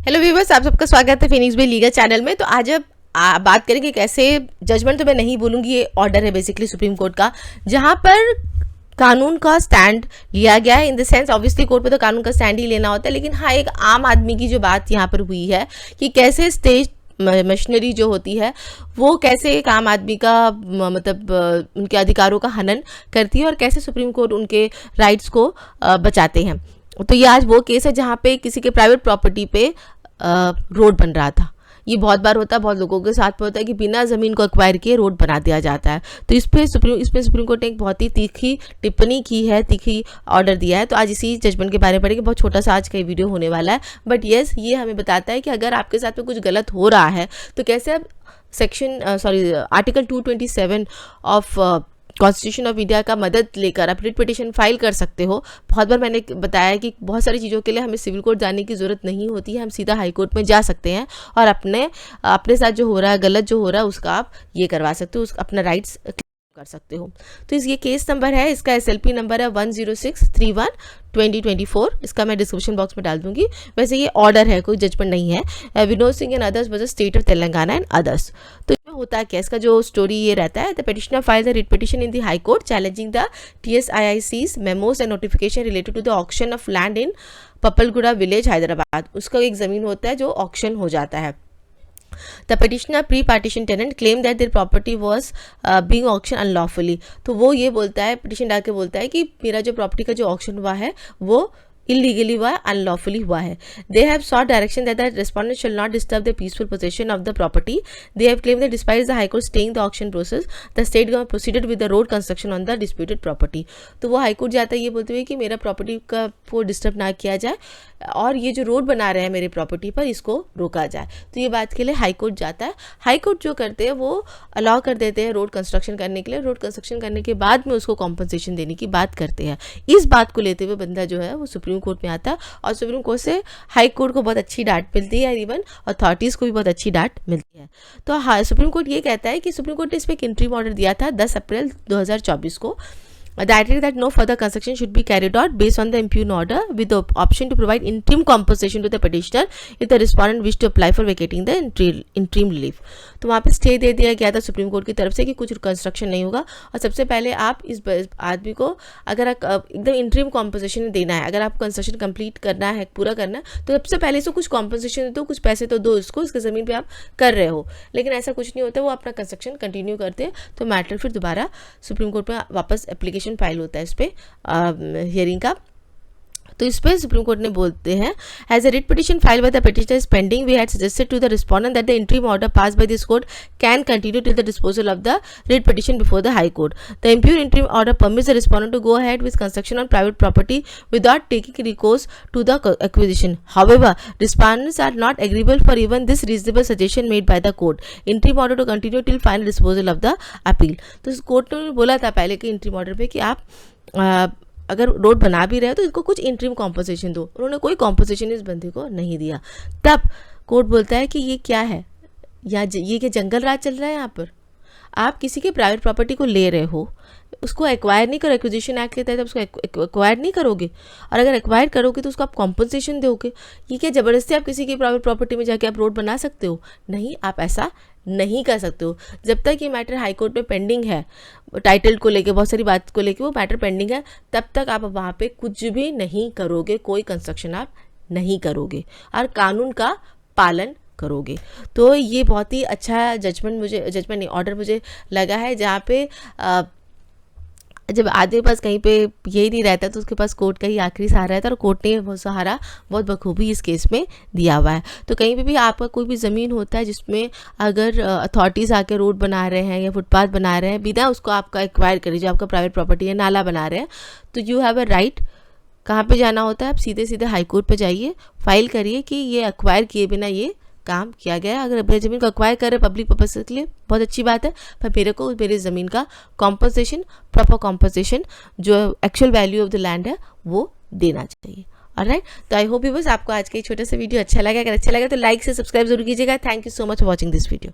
Hello viewers, आप सबका स्वागत है फिनिक्स बे लीगल चैनल में। तो आज अब बात करेंगे एक ऐसे जजमेंट, तो मैं नहीं बोलूँगी, ये ऑर्डर है बेसिकली सुप्रीम कोर्ट का, जहाँ पर कानून का स्टैंड लिया गया है। In the sense obviously court पे तो कानून का स्टैंड ही लेना होता है, लेकिन हाँ, एक आम आदमी की जो बात यहाँ पर हुई है कि कैसे स्टेट मशीनरी जो होती है वो कैसे एक आम आदमी का मतलब उनके अधिकारों का हनन करती है और कैसे सुप्रीम कोर्ट उनके राइट्स को बचाते हैं। तो ये आज वो केस है जहाँ पे किसी के प्राइवेट प्रॉपर्टी पे रोड बन रहा था। ये बहुत बार होता है, बहुत लोगों के साथ में होता है कि बिना ज़मीन को एक्वायर किए रोड बना दिया जाता है। तो इस पे सुप्रीम कोर्ट ने एक बहुत ही तीखी टिप्पणी की है, तीखी ऑर्डर दिया है। तो आज इसी जजमेंट के बारे में पढ़ेंगे। बहुत छोटा सा आज का वीडियो होने वाला है, बट येस, ये हमें बताता है कि अगर आपके साथ में कुछ गलत हो रहा है तो कैसे आप article 227 of constitution of India का मदद लेकर आप रिट पिटिशन फाइल कर सकते हो। बहुत बार मैंने बताया कि बहुत सारी चीज़ों के लिए हमें सिविल कोर्ट जाने की ज़रूरत नहीं होती है, हम सीधा हाई कोर्ट में जा सकते हैं और अपने साथ जो हो रहा है, गलत जो हो रहा है, उसका आप ये करवा सकते हो, अपना राइट्स कर सकते हो। तो ये केस नंबर है, इसका SLP नंबर है 10631/2024। इसका मैं डिस्क्रिप्शन बॉक्स में डाल दूंगी। वैसे ये ऑर्डर है, कोई जजमेंट नहीं है। Vinod Singh and others versus state of Telangana and others. तो होता है क्या, इसका जो स्टोरी ये रहता है, the petitioner file the writ petition in the high court challenging the TSIIC's memos and notification related to the auction of land in Puppalaguda village, Hyderabad. उसका एक ज़मीन होता है जो ऑक्शन हो जाता है। The petitioner pre-partition tenant claimed that their property was being auctioned unlawfully। तो वो ये बोलता है, पिटिशन डाल के बोलता है कि मेरा जो प्रॉपर्टी का जो ऑक्शन हुआ है वो illegally हुआ है, अनलॉफुली हुआ है। They have sought direction that the respondent shall not disturb the peaceful possession of the property। They have claimed that despite the High Court staying the auction process, the state government proceeded with the road construction on the disputed property। तो वो high court जाता है ये बोलते हुए कि मेरा property का वो डिस्टर्ब ना किया जाए और ये जो रोड बना रहे हैं मेरे प्रॉपर्टी पर, इसको रोका जाए। तो ये बात के लिए हाई कोर्ट जाता है। हाई कोर्ट जो करते हैं वो अलाउ कर देते हैं रोड कंस्ट्रक्शन करने के लिए। रोड कंस्ट्रक्शन करने के बाद में उसको कॉम्पनसेशन देने की बात करते हैं। इस बात को लेते हुए बंदा जो है वो सुप्रीम कोर्ट में आता है और सुप्रीम कोर्ट से हाई कोर्ट को बहुत अच्छी डांट मिलती है, इवन अथॉरिटीज़ को भी बहुत अच्छी डांट मिलती है। तो हाँ, सुप्रीम कोर्ट ये कहता है कि सुप्रीम कोर्ट ने इस पर एक इंटरिम ऑर्डर दिया था 10 अप्रैल 2024 को। that no further construction should be carried out based on the impugned order with the option to provide interim compensation to the petitioner if the respondent wish to apply for vacating the interim relief। तो वहाँ पे stay दे दिया गया था supreme court की तरफ से कि कुछ कंस्ट्रक्शन नहीं होगा और सबसे पहले आप इस आदमी को अगर एकदम इंटरिम कॉम्पनसेशन देना है, अगर आपको कंस्ट्रक्शन कंप्लीट करना है, पूरा करना है, तो सबसे पहले इसको कुछ कॉम्पनसेशन दो, कुछ पैसे तो दो इसको, इसके ज़मीन पर आप कर रहे हो। लेकिन ऐसा कुछ नहीं होता, वो अपना कंस्ट्रक्शन कंटिन्यू करते हैं। तो मैटर फिर दोबारा सुप्रीम कोर्ट में वापस एप्लीकेशन फाइल होता है इस पे हियरिंग का। तो इस पर सुप्रीम कोर्ट ने बोलते हैं, as a writ petition file by the petitioner is pending, we had suggested to the respondent that the interim order pass by this court can continue till the disposal of the writ petition before the high court. The impugned interim order permits the respondent to go ahead with construction on private property without taking recourse to the acquisition. However, respondents are not agreeable for even this reasonable suggestion made by the court. Interim order to continue till final disposal of the appeal. तो court ने बोला था पहले कि interim order पे कि आप अगर रोड बना भी रहे हो तो इसको कुछ इंटरिम कॉम्पनसेशन दो। उन्होंने कोई कॉम्पनसेशन इस बंदे को नहीं दिया। तब कोर्ट बोलता है कि ये क्या है, या ये क्या जंगल राज चल रहा है यहाँ पर? आप किसी के प्राइवेट प्रॉपर्टी को ले रहे हो, उसको एक्वायर नहीं करो, एक्विजिशन एक्ट के तहत उसको एक्वायर नहीं करोगे, और अगर एक्वायर करोगे तो उसको आप कॉम्पनसेशन दोगे। ये क्या ज़बरदस्ती आप किसी की प्राइवेट प्रॉपर्टी में जाके आप रोड बना सकते हो? नहीं, आप ऐसा नहीं कर सकते हो। जब तक ये मैटर हाई कोर्ट में पेंडिंग है, टाइटल को लेके बहुत सारी बात को लेके वो मैटर पेंडिंग है, तब तक आप वहाँ पे कुछ भी नहीं करोगे, कोई कंस्ट्रक्शन आप नहीं करोगे और कानून का पालन करोगे। तो ये बहुत ही अच्छा जजमेंट नहीं, ऑर्डर मुझे लगा है, जहाँ पे जब आदमी के पास कहीं पे यही नहीं रहता तो उसके पास कोर्ट का ही आखिरी सहारा रहता है और कोर्ट ने वो सहारा बहुत बखूबी इस केस में दिया हुआ है। तो कहीं पे भी आपका कोई भी ज़मीन होता है जिसमें अगर अथॉरिटीज़ आके रोड बना रहे हैं या फुटपाथ बना रहे हैं बिना उसको आपका एक्वायर करे, जो आपका प्राइवेट प्रॉपर्टी है, नाला बना रहे हैं, तो यू हैव अ राइट। कहाँ पर जाना होता है? आप सीधे सीधे हाई कोर्ट पर जाइए, फाइल करिए कि ये एक्वायर किए बिना ये काम किया गया। अगर अपनी ज़मीन को एक्वायर कर रहे पब्लिक पर्पस के लिए, बहुत अच्छी बात है, पर मेरे को मेरी ज़मीन का कॉम्पनसेशन, प्रॉपर कॉम्पनसेशन जो actual value of the land है वो देना चाहिए। ऑलराइट, तो आई होप व्यूअर्स आपको आज का ये छोटा सा वीडियो अच्छा लगा। अगर अच्छा लगा तो लाइक से सब्सक्राइब जरूर कीजिएगा। Thank you so much for watching this video.